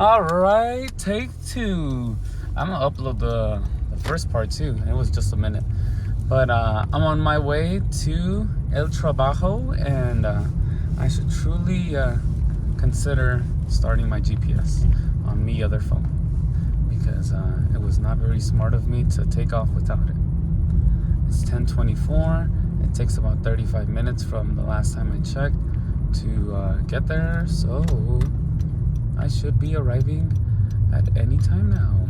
All right, take two. I'm gonna upload the first part too. It was just a minute, but I'm on my way to El Trabajo, and I should truly consider starting my GPS on me other phone because it was not very smart of me to take off without it. It's 10:24. It takes about 35 minutes from the last time I checked to get there, so I should be arriving at any time now.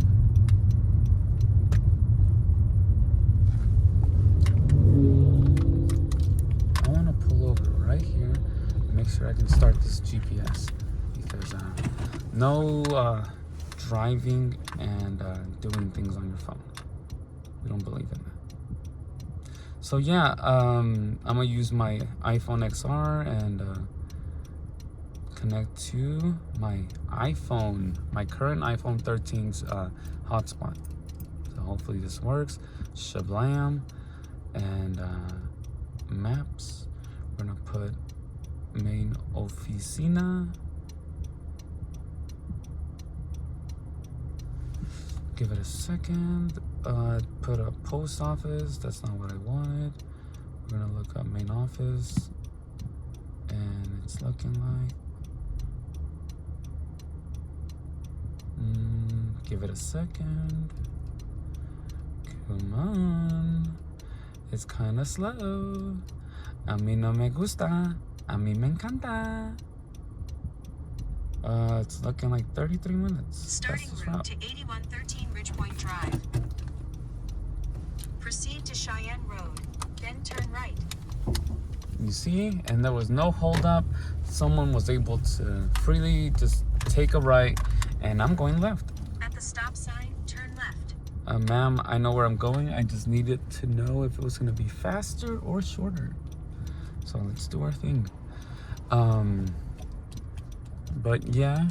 I want to pull over right here and make sure I can start this GPS because no driving and doing things on your phone. We don't believe in that. So yeah, I'm gonna use my iPhone XR and connect to my iPhone, my current iPhone 13's hotspot. So hopefully this works. Shablam. And maps. We're gonna put main oficina. Give it a second. Put a post office. That's not what I wanted. We're gonna look up main office, and it's looking like. Give it a second. Come on. It's kind of slow. A mí no me gusta. A mí me encanta. It's looking like 33 minutes. Starting route to 8113 Ridgepoint Drive. Proceed to Cheyenne Road, then turn right. You see? And there was no holdup. Someone was able to freely just take a right, and I'm going left. At the stop sign, turn left. Ma'am, I know where I'm going. I just needed to know if it was going to be faster or shorter. So let's do our thing. But yeah,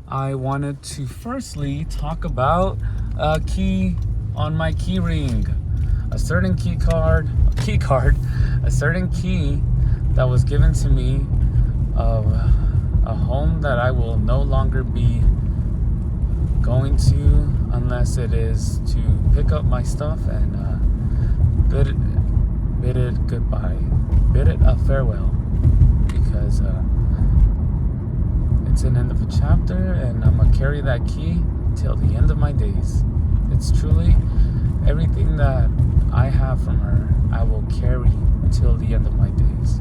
I wanted to firstly talk about a key on my key ring. A certain a certain key that was given to me of a home that I will no longer be going to unless it is to pick up my stuff and bid it goodbye, bid it a farewell, because it's an end of a chapter, and I'm gonna carry that key till the end of my days. It's truly everything that I have from her, I will carry till the end of my days.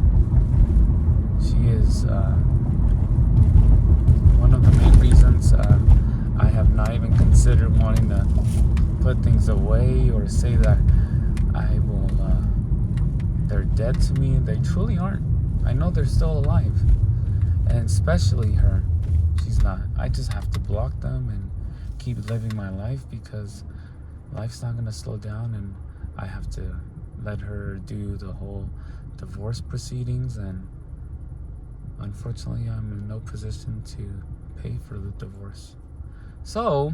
She is one of the main reasons I have not even considered wanting to put things away or say that I will they're dead to me. They truly aren't. I know they're still alive, and especially her. She's not. I just have to block them and keep living my life because life's not going to slow down, and I have to let her do the whole divorce proceedings, and unfortunately I'm in no position to pay for the divorce. So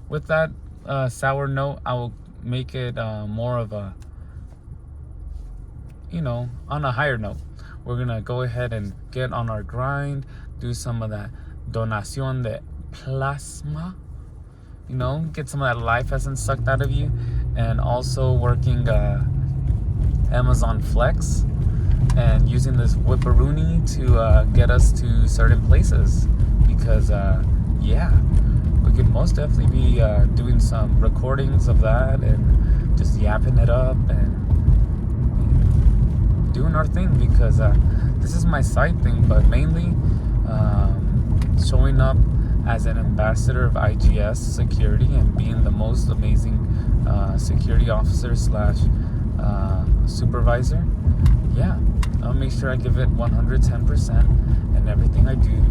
with that sour note, I will make it more of a, on a higher note. We're gonna go ahead and get on our grind, do some of that donación de plasma, get some of that life essence sucked out of you, and also working Amazon Flex and using this whipperoony to get us to certain places, because we could most definitely be doing some recordings of that and just yapping it up and doing our thing, because this is my side thing, but mainly showing up as an ambassador of IGS security and being the most amazing security officer / supervisor. Yeah, I'll make sure I give it 110% in everything I do.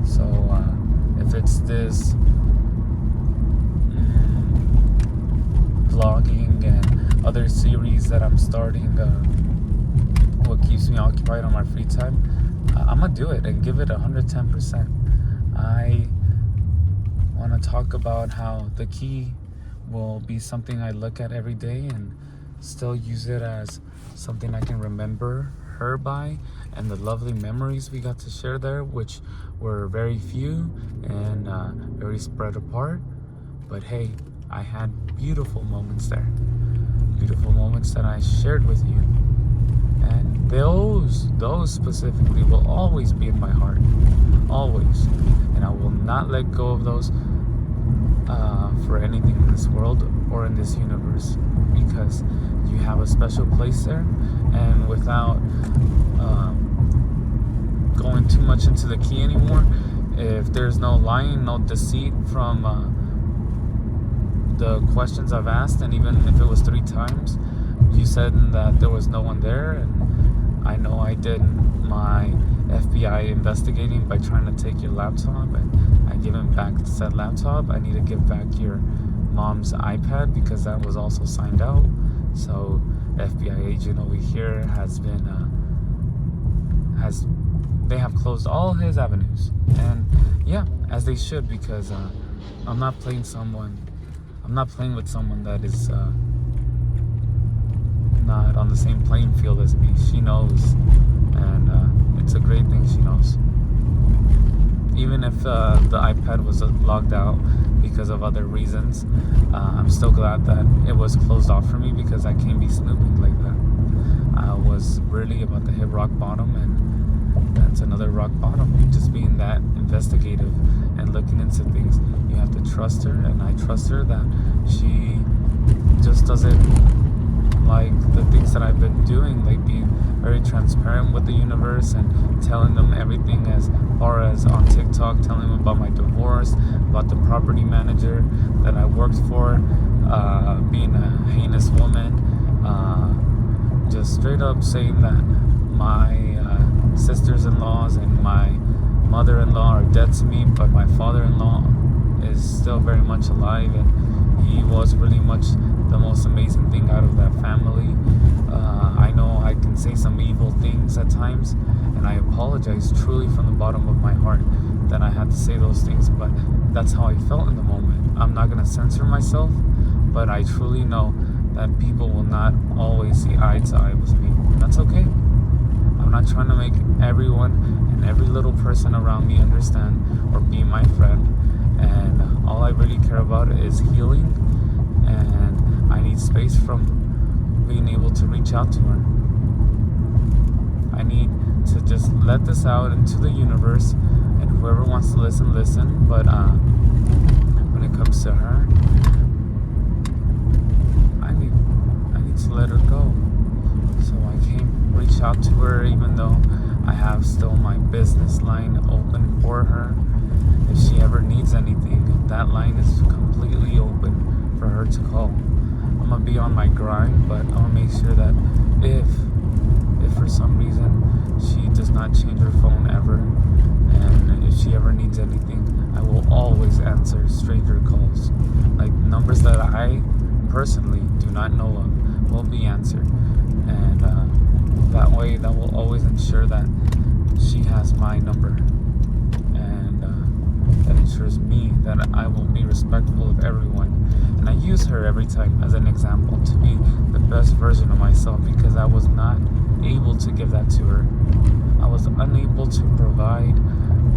So if it's this vlogging and other series that I'm starting, what keeps me occupied on my free time, I'm gonna do it and give it 110%. I want to talk about how the key will be something I look at every day and still use it as something I can remember her by, and the lovely memories we got to share there, which were very few and very spread apart. But hey, I had beautiful moments there. Beautiful moments that I shared with you. And those specifically will always be in my heart. Always. And I will not let go of those for anything in this world or in this universe, because you have a special place there. And without going too much into the key anymore, if there's no lying, no deceit from the questions I've asked, and even if it was 3 times, you said that there was no one there, and I know I did my FBI investigating by trying to take your laptop, and I given back said laptop. I need to give back your mom's iPad because that was also signed out. So FBI agent over here has been they have closed all his avenues, and yeah, as they should, because I'm not playing with someone that is not on the same playing field as me. She knows, and it's a great thing she knows. Even if the iPad was logged out because of other reasons, I'm still glad that it was closed off for me, because I can't be snooping like that. I was really about to hit rock bottom, and that's another rock bottom. Just being that investigative and looking into things. You have to trust her, and I trust her that she just doesn't like the things that I've been doing, like being very transparent with the universe and telling them everything, as far as on TikTok, telling them about my divorce, about the property manager that I worked for, being a heinous woman, just straight up saying that my sisters-in-laws and my mother-in-law are dead to me, but my father-in-law is still very much alive, and he was really much the most amazing thing out of that family. I know I can say some evil things at times, and I apologize truly from the bottom of my heart that I had to say those things, but that's how I felt in the moment. I'm not going to censor myself, but I truly know that people will not always see eye to eye with me. That's okay. I'm not trying to make everyone and every little person around me understand or be my friend, and all I really care about is healing, and I need space from being able to reach out to her. I need to just let this out into the universe, and whoever wants to listen, but when it comes to her, I need to let her go. So I can't reach out to her, even though I have still my business line open for her. If she ever needs anything, that line is completely open for her to call. I'm gonna be on my grind, but I'm gonna make sure that if for some reason she does not change her phone ever, and if she ever needs anything, I will always answer stranger calls. Like numbers that I personally do not know of will be answered, and that way that will always ensure that she has my number, and that ensures me that I will be respectful of everyone. And I use her every time as an example to be the best version of myself, because I was not able to give that to her. I was unable to provide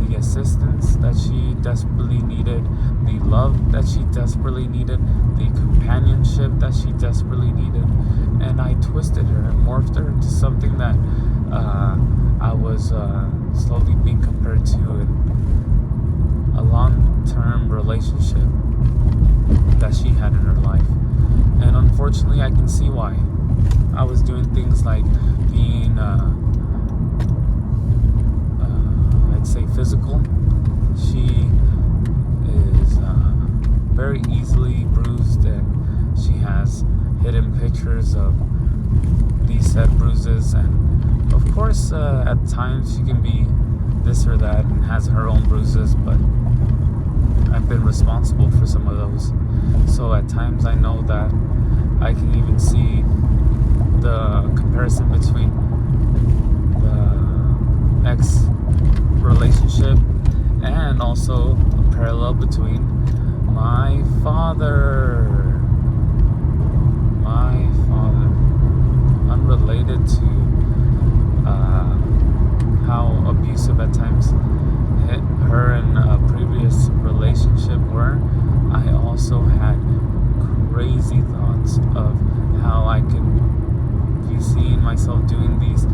the assistance that she desperately needed, the love that she desperately needed, the companionship that she desperately needed, and I twisted her and morphed her into something that I was slowly being compared to in a long-term relationship that she had in her life. And unfortunately, I can see why. I was doing things like being I'd say physical. She is very easily bruised, and she has hidden pictures of these said bruises, and of course at times she can be this or that and has her own bruises, but I've been responsible for some of those. So at times I know that I can even see the comparison between the ex relationship and also a parallel between my father, unrelated to how abusive at times her and a previous relationship were, I also had crazy thoughts of how I could be seeing myself doing these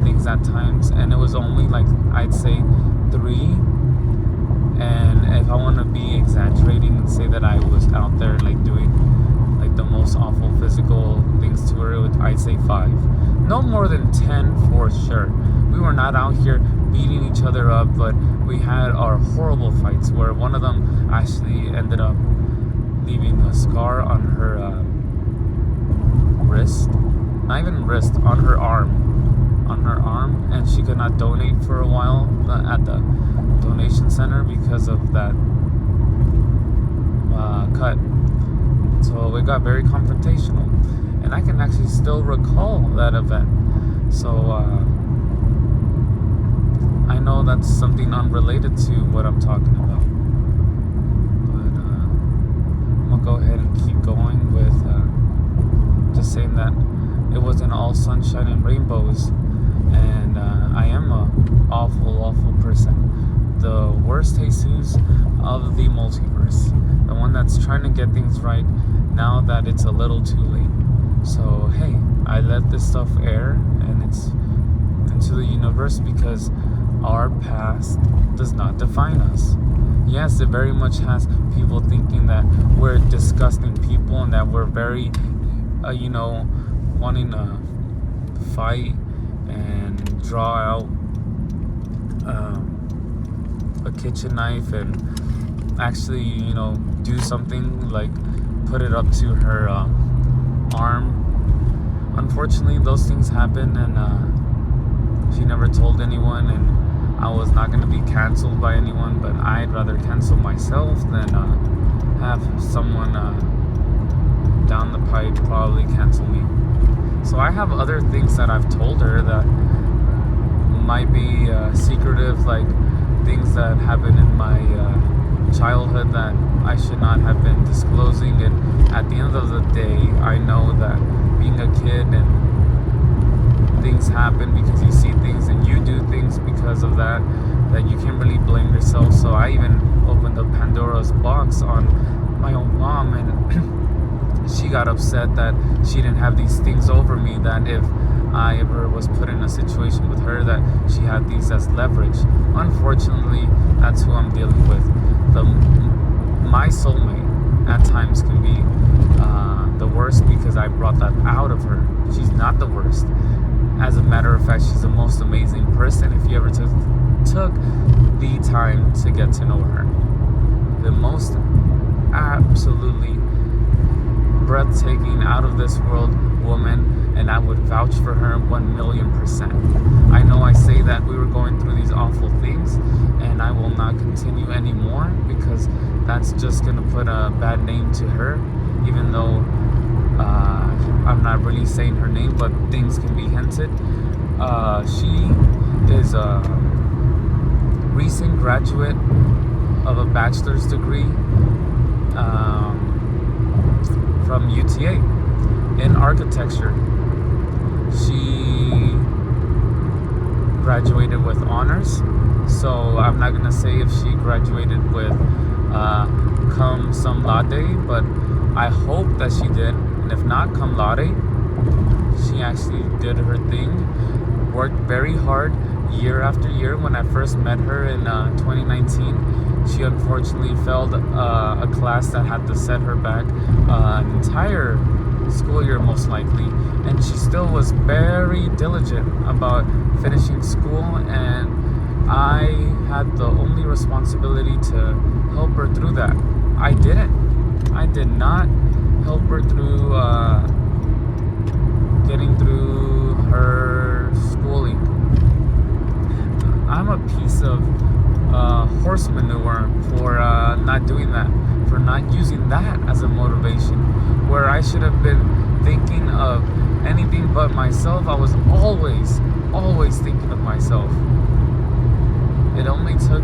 things at times, and it was only like, I'd say 3. And if I want to be exaggerating and say that I was out there like doing like the most awful physical things to her, I'd say 5. No more than 10 for sure. We were not out here beating each other up, but we had our horrible fights where one of them actually ended up leaving a scar on her wrist. Not even wrist, on her arm. And she could not donate for a while at the donation center because of that cut. So it got very confrontational, and I can actually still recall that event. So I know that's something unrelated to what I'm talking about, but I'm gonna go ahead and keep going with just saying that it wasn't all sunshine and rainbows, and I am a awful person, the worst Jesus of the multiverse, the one that's trying to get things right now that it's a little too late. So hey, I let this stuff air, and it's into the universe because our past does not define us. Yes, it very much has people thinking that we're disgusting people and that we're very wanting to fight and draw out a kitchen knife and actually do something like put it up to her arm. Unfortunately, those things happen, and she never told anyone, and I was not going to be canceled by anyone, but I'd rather cancel myself than have someone down the pipe probably cancel me. So I have other things that I've told her that might be secretive, like things that happened in my childhood that I should not have been disclosing. And at the end of the day, I know that being a kid and things happen because you see things and you do things because of that you can't really blame yourself. So I even opened up Pandora's box on my own mom, and she got upset that she didn't have these things over me, that if I ever was put in a situation with her, that she had these as leverage. Unfortunately, that's who I'm dealing with. My soulmate at times can be the worst because I brought that out of her. She's not the worst. As a matter of fact, she's the most amazing person if you ever took the time to get to know her. The most absolutely breathtaking, out of this world woman, and I would vouch for her 1,000,000%. I know I say that we were going through these awful things, and I will not continue anymore because that's just going to put a bad name to her, even though I'm not really saying her name, but things can be hinted. She is a recent graduate of a bachelor's degree from UTA in architecture. She graduated with honors, so I'm not gonna say if she graduated with cum laude, but I hope that she did. And if not cum laude, she actually did her thing, worked very hard year after year. When I first met her in 2019, she unfortunately failed a class that had to set her back an entire school year, most likely, and she still was very diligent about finishing school, and I had the only responsibility to help her through that. I did not help her through getting through her schooling. I'm a piece of horse manure for not doing that, for not using that as a motivation, where I should have been thinking of anything but myself. I was always thinking of myself. It only took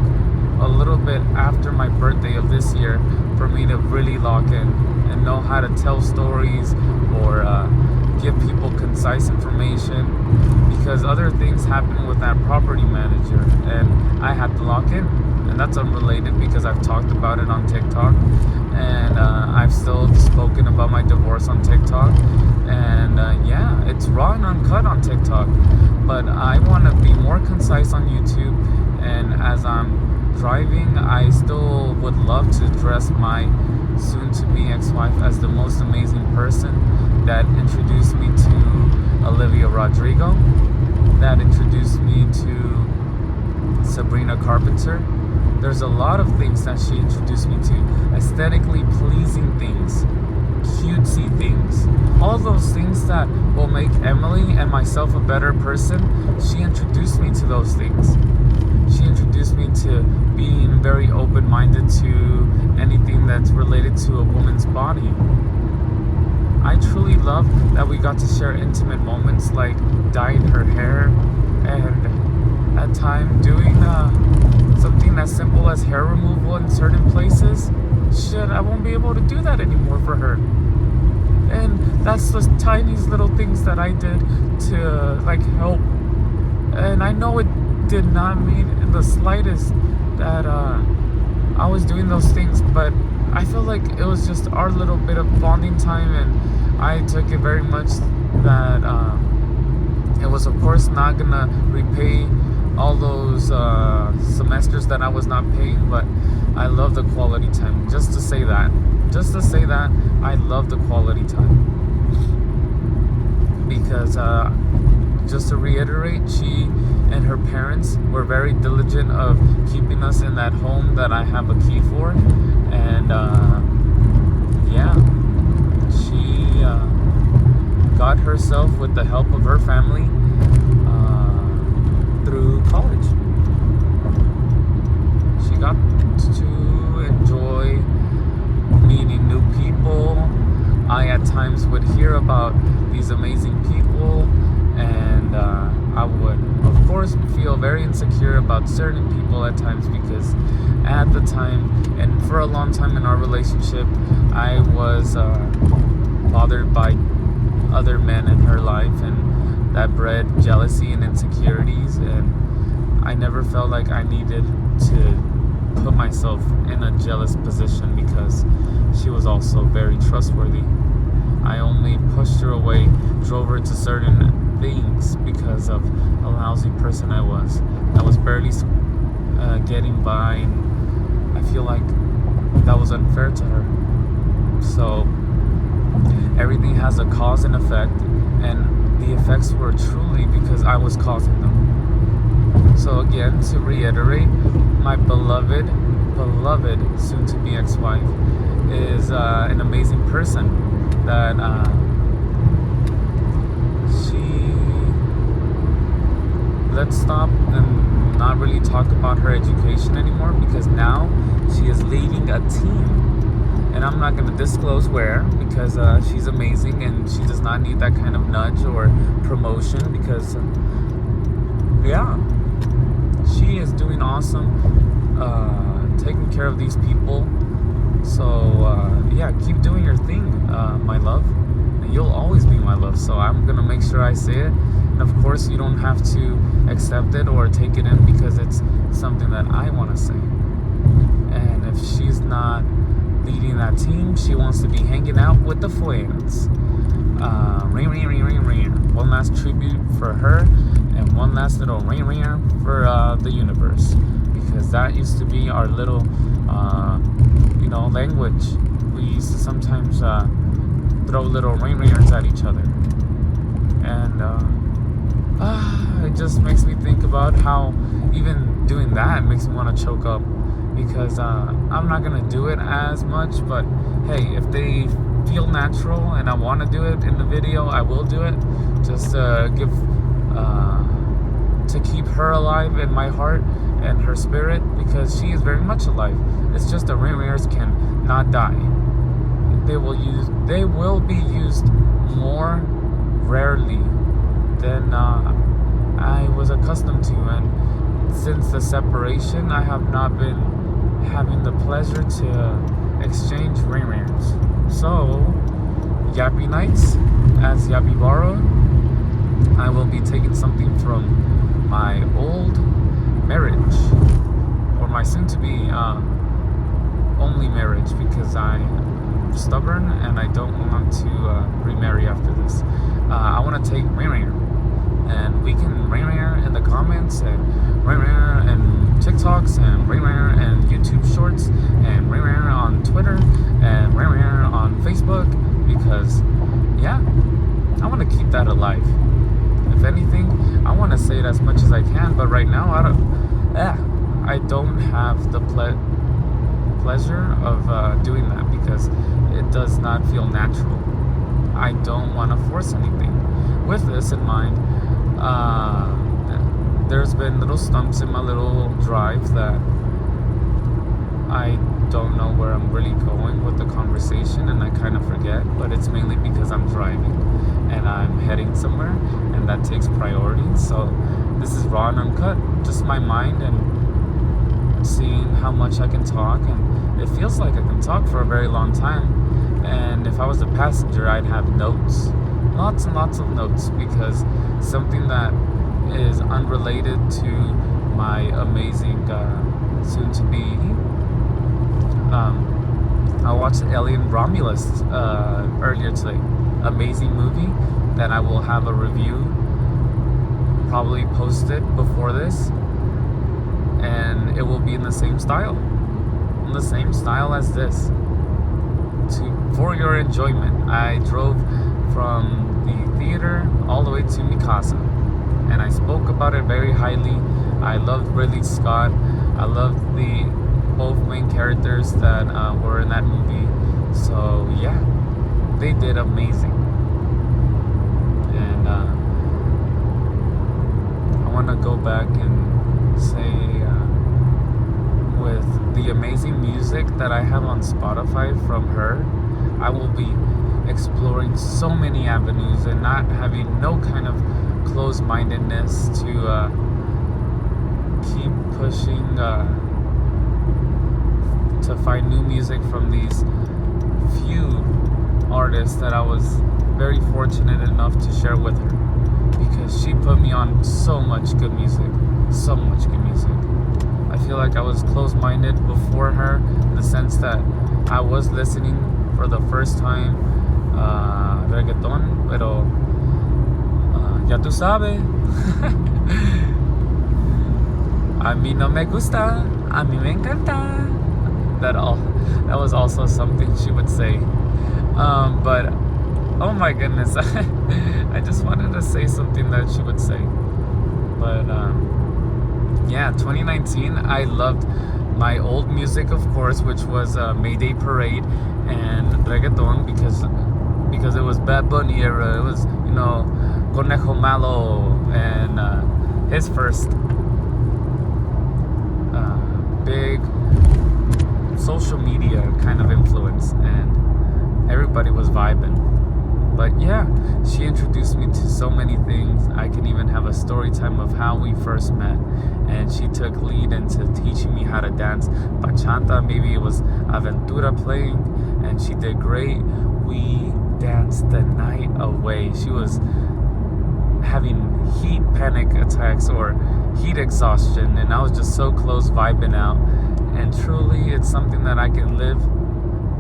a little bit after my birthday of this year for me to really lock in and know how to tell stories or give people concise information, because other things happened with that property manager, and I had to lock in. And that's unrelated because I've talked about it on TikTok, and I've still spoken about my divorce on TikTok. And yeah, it's raw and uncut on TikTok, but I want to be more concise on YouTube. And as I'm driving, I still would love to address my soon-to-be ex-wife as the most amazing person that introduced me to Olivia Rodrigo, that introduced me to Sabrina Carpenter. There's a lot of things that she introduced me to, aesthetically pleasing things, cutesy things, all those things that will make Emily and myself a better person. She introduced me to those things. She introduced me to being very open-minded to anything that's related to a woman's body. I truly love that we got to share intimate moments like dyeing her hair, and at time doing something as simple as hair removal in certain places. Shit, I won't be able to do that anymore for her. And that's the tiniest little things that I did to like help. And I know it did not mean in the slightest that I was doing those things, but I feel like it was just our little bit of bonding time, and I took it very much that it was of course not gonna repay all those semesters that I was not paying, but I love the quality time. Just to say that I love the quality time, because just to reiterate, she and her parents were very diligent of keeping us in that home that I have a key for. And yeah, she got herself, with the help of her family, through college. She got to enjoy meeting new people. I at times would hear about these amazing people, and I would of course feel very insecure about certain people at times, because at the time and for a long time in our relationship, I was bothered by other men in her life, and that bred jealousy and insecurities, and I never felt like I needed to put myself in a jealous position because she was also very trustworthy. I only pushed her away, drove her to certain things because of a lousy person I was barely getting by, and I feel like that was unfair to her. So everything has a cause and effect, and the effects were truly because I was causing them. So again, to reiterate, my beloved soon-to-be ex-wife is an amazing person that let's stop and not really talk about her education anymore, because now she is leading a team, and I'm not going to disclose where, because she's amazing and she does not need that kind of nudge or promotion, because yeah, she is doing awesome, taking care of these people. So yeah, keep doing your thing, my love. You'll always be my love, so I'm gonna make sure I say it. And of course, you don't have to accept it or take it in, because it's something that I want to say. And if she's not leading that team, she wants to be hanging out with the friends. One last tribute for her, and one last little for the universe, because that used to be our little language. We used to sometimes throw little ringers at each other, and it just makes me think about how even doing that makes me want to choke up, because I'm not gonna do it as much, but hey, if they feel natural and I want to do it in the video, I will do it, just to keep her alive in my heart and her spirit, because she is very much alive. It's just the ringers can not die. They will be used more rarely than I was accustomed to, and since the separation, I have not been having the pleasure to exchange ringers. So, Yappy Nights, as Yappy Borrowed, I will be taking something from my old marriage, or my soon-to-be only marriage, because I'm stubborn and I don't want to remarry after this. I want to take Rare, and we can Rare in the comments, and Rare and TikToks, and Rare and YouTube Shorts, and Rare on Twitter, and Rare on Facebook, because yeah, I want to keep that alive. If anything, I want to say it as much as I can, but right now I don't have the pleasure of doing that, because it does not feel natural. I don't want to force anything. With this in mind, there's been little stumps in my little drive that I don't know where I'm really going with the conversation, and I kind of forget, but it's mainly because I'm driving and I'm heading somewhere, and that takes priority. So this is raw and uncut, just my mind, and seeing how much I can talk, and it feels like I can talk for a very long time. And if I was a passenger, I'd have notes, lots and lots of notes, because something that is unrelated to my amazing soon-to-be, I watched Alien Romulus earlier today. Amazing movie that I will have a review probably posted before this, and it will be in the same style as this, for your enjoyment. I drove from the theater all the way to Mikasa, and I spoke about it very highly. I loved Ridley Scott. I loved both main characters that were in that movie. So yeah, they did amazing. And I want to go back and say, with the amazing music that I have on Spotify from her, I will be exploring so many avenues and not having no kind of closed-mindedness to keep pushing to find new music from these few artists that I was very fortunate enough to share with her, because she put me on so much good music. I feel like I was closed-minded before her, in the sense that I was listening for the first time reggaeton, pero ya tú sabes. A mí no me gusta, a mí me encanta. That was also something she would say. But oh my goodness, I just wanted to say something that she would say. But yeah, 2019, I loved my old music, of course, which was Mayday Parade and reggaeton, because it was Bad Bunny era. It was, Conejo Malo and his first big social media kind of influence, and everybody was vibing. But yeah, she introduced me to so many things. I can even have a story time of how we first met, and she took lead into teaching me how to dance bachata. Maybe it was Aventura playing, and she did great. We danced the night away. She was having heat panic attacks or heat exhaustion, and I was just so close, vibing out. And truly, it's something that I can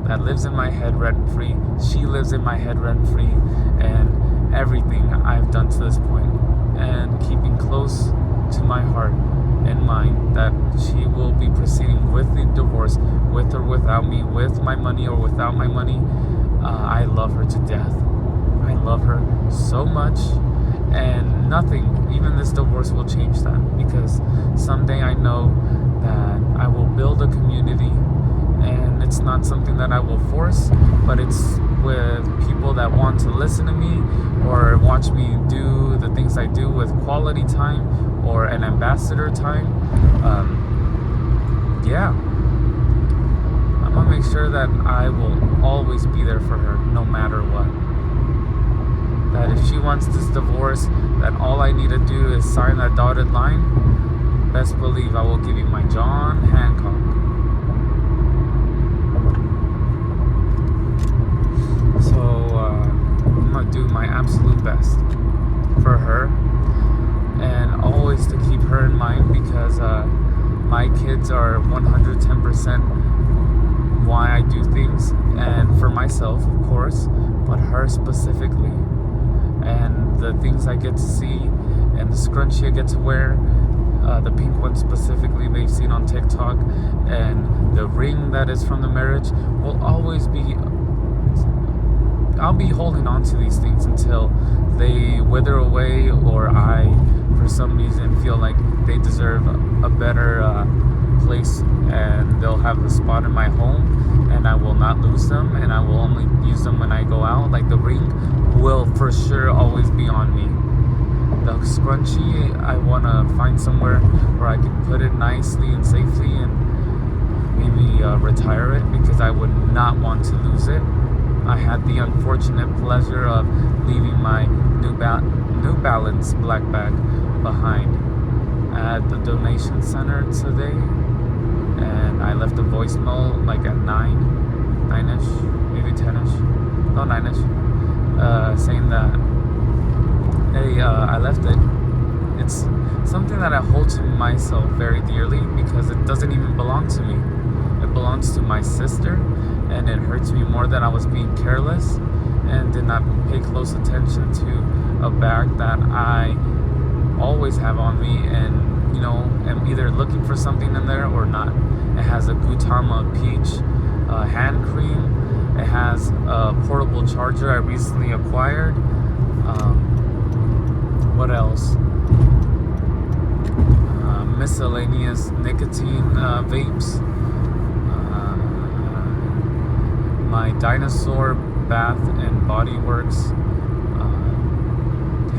that lives in my head rent-free. She lives in my head rent-free, and everything I've done to this point, and keeping close to my heart and mind that she will be proceeding with the divorce, with or without me, with my money or without my money. I love her to death. I love her so much, and nothing, even this divorce, will change that, because someday I know that I will build a community, and it's not something that I will force, but it's with people that want to listen to me or watch me do the things I do with quality time or an ambassador time. Yeah, I'm gonna make sure that I will always be there for her, no matter what. That if she wants this divorce, that all I need to do is sign that dotted line, best believe I will give you my John Hancock. So I'm gonna do my absolute best for her, why I do things, and for myself, of course, but her specifically. And the things I get to see, and the scrunchie I get to wear, the pink one specifically they've seen on TikTok, and the ring that is from the marriage will always be. I'll be holding on to these things until they wither away, or I, for some reason, feel like they deserve a better place, and they'll have a spot in my home, and I will not lose them, and I will only use them when I go out. Like the ring will for sure always be on me. The scrunchie, I want to find somewhere where I can put it nicely and safely, and maybe retire it, because I would not want to lose it. I had the unfortunate pleasure of leaving my New Balance black bag behind at the donation center today, and I left a voicemail like at 9-ish, maybe 10-ish, no 9-ish, saying that, hey, I left it. It's something that I hold to myself very dearly, because it doesn't even belong to me. It belongs to my sister, and it hurts me more that I was being careless and did not pay close attention to a bag that I always have on me, and am either looking for something in there or not. It has a Gutama peach hand cream. It has a portable charger I recently acquired. What else? Miscellaneous nicotine vapes. My dinosaur bath and body works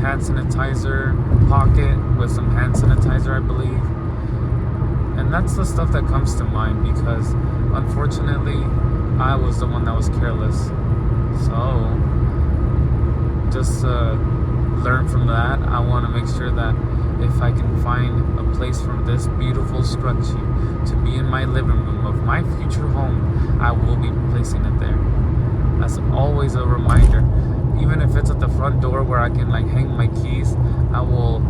hand sanitizer pocket with some hand sanitizer, I believe. And that's the stuff that comes to mind, because unfortunately I was the one that was careless. So just learn from that. I want to make sure that if I can find a place for this beautiful scrunchie to be in my living room of my future home, I will be placing it there. That's always a reminder. Even if it's at the front door where I can hang my keys, I will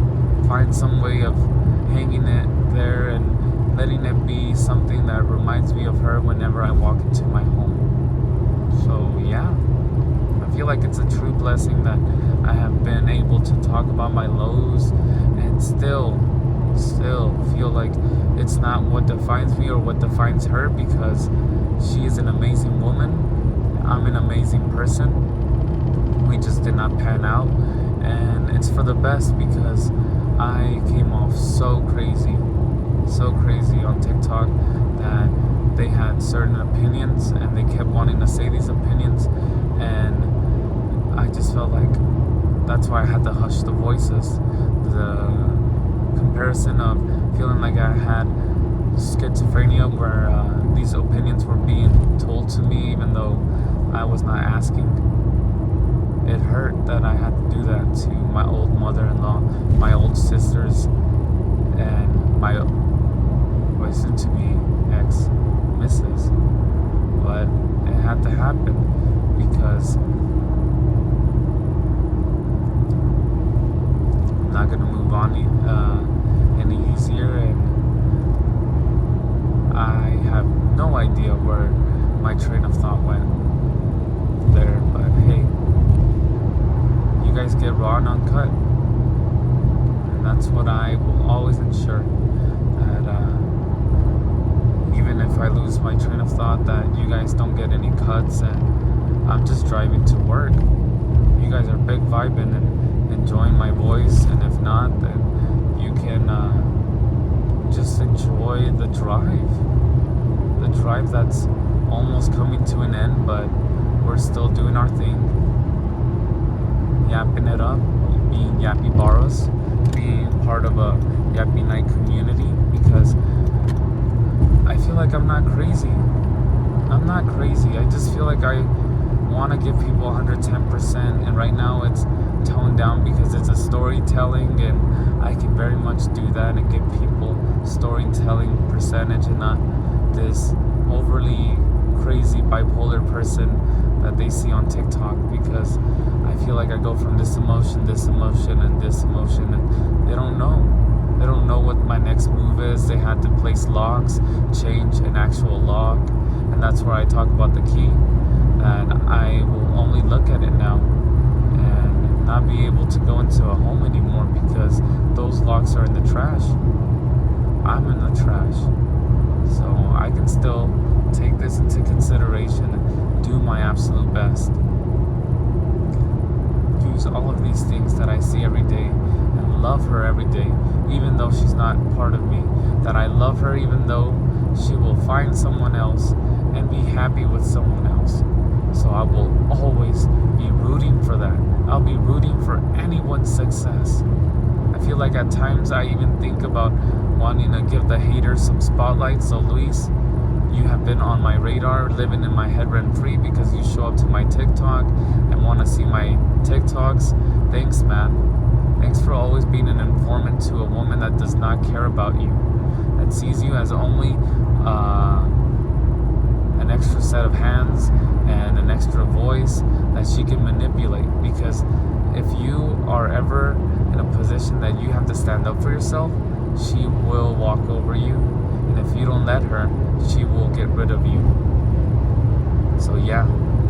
find some way of hanging it there and letting it be something that reminds me of her whenever I walk into my home. So yeah, I feel like it's a true blessing that I have been able to talk about my lows and still feel like it's not what defines me or what defines her, because she is an amazing woman. I'm an amazing person. We just did not pan out, and it's for the best, because I came off so crazy on TikTok that they had certain opinions and they kept wanting to say these opinions, and I just felt like that's why I had to hush the voices. The comparison of feeling like I had schizophrenia, where these opinions were being told to me even though I was not asking. It hurt that I had to do that to my old mother-in-law, my old sisters, and my soon-to-be ex-missus. But it had to happen, because I'm not going to move on any easier, and I have no idea where my train of thought went there. But hey, you guys get raw and uncut, and that's what I will always ensure, that even if I lose my train of thought, that you guys don't get any cuts, and I'm just driving to work. You guys are big vibing and enjoying my voice, and if not, then you can just enjoy the drive that's almost coming to an end, but we're still doing our thing, yapping it up, being Yappy Barros, being part of a Yappy Night community, because I feel like I'm not crazy. I just feel like I want to give people 110%, and right now it's toned down because it's a storytelling, and I can very much do that and give people storytelling percentage, and not this overly crazy bipolar person that they see on TikTok, because I feel like I go from this emotion, and this emotion, and they don't know what my next move is. They had to place logs, change an actual log, and that's where I talk about the key, that I will only look at it now and not be able to go into a home anymore because those locks are in the trash. I'm in the trash. So I can still take this into consideration and do my absolute best. Use all of these things that I see every day and love her every day, even though she's not part of me. That I love her even though she will find someone else and be happy with someone else. So I will always be rooting for that. I'll be rooting for anyone's success. I feel like at times I even think about wanting to give the haters some spotlight. So Luis, you have been on my radar, living in my head rent-free because you show up to my TikTok and want to see my TikToks. Thanks, man. Thanks for always being an informant to a woman that does not care about you, that sees you as only an extra set of hands and an extra voice that she can manipulate. Because if you are ever in a position that you have to stand up for yourself, she will walk over you. And if you don't let her, she will get rid of you. So yeah,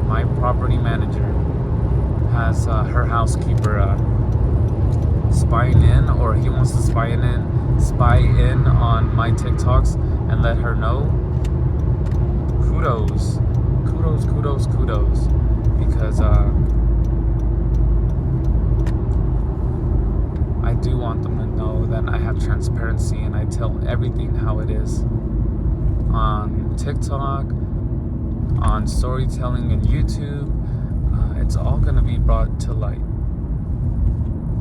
my property manager has her housekeeper spying in, or he wants to spy in on my TikToks and let her know. Kudos. Because I do want them to know that I have transparency and I tell everything how it is. On TikTok, on storytelling and YouTube, it's all going to be brought to light.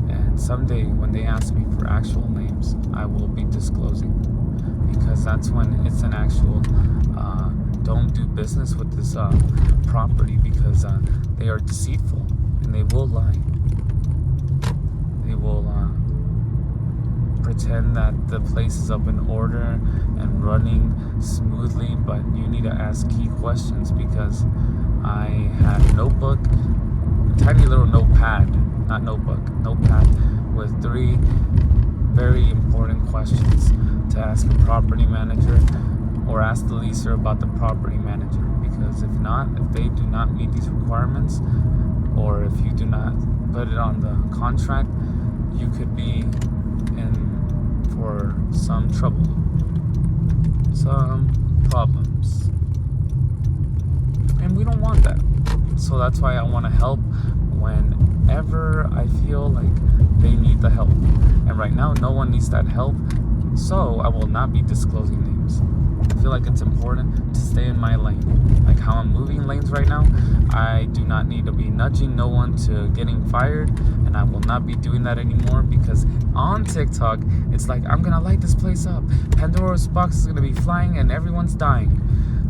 And someday when they ask me for actual names, I will be disclosing, because that's when it's an actual don't do business with this property, because they are deceitful and they will lie. They will pretend that the place is up in order and running smoothly, but you need to ask key questions, because I have a notebook, a tiny little notepad with 3 very important questions to ask a property manager, or ask the leaser about the property manager. Because if they do not meet these requirements, or if you do not put it on the contract, you could be in for some trouble, some problems, and we don't want that. So that's why I want to help whenever I feel like they need the help. And right now, no one needs that help, so I will not be disclosing names. I feel like it's important to stay in my lane. Like how I'm moving lanes right now, I do not need to be nudging no one to getting fired, and I will not be doing that anymore, because on TikTok, it's like, I'm gonna light this place up. Pandora's box is gonna be flying and everyone's dying.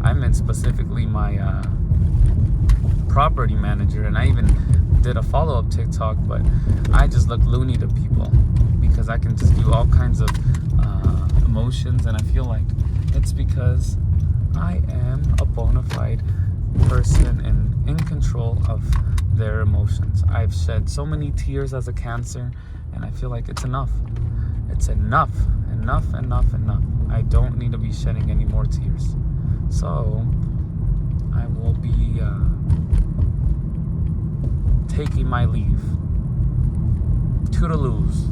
I meant specifically my property manager, and I even did a follow-up TikTok, but I just look loony to people because I can just do all kinds of emotions, and I feel like it's because I am a bona fide person and in control of their emotions. I've shed so many tears as a Cancer, and I feel like it's enough. It's enough. I don't need to be shedding any more tears. So I will be taking my leave. Toodaloos.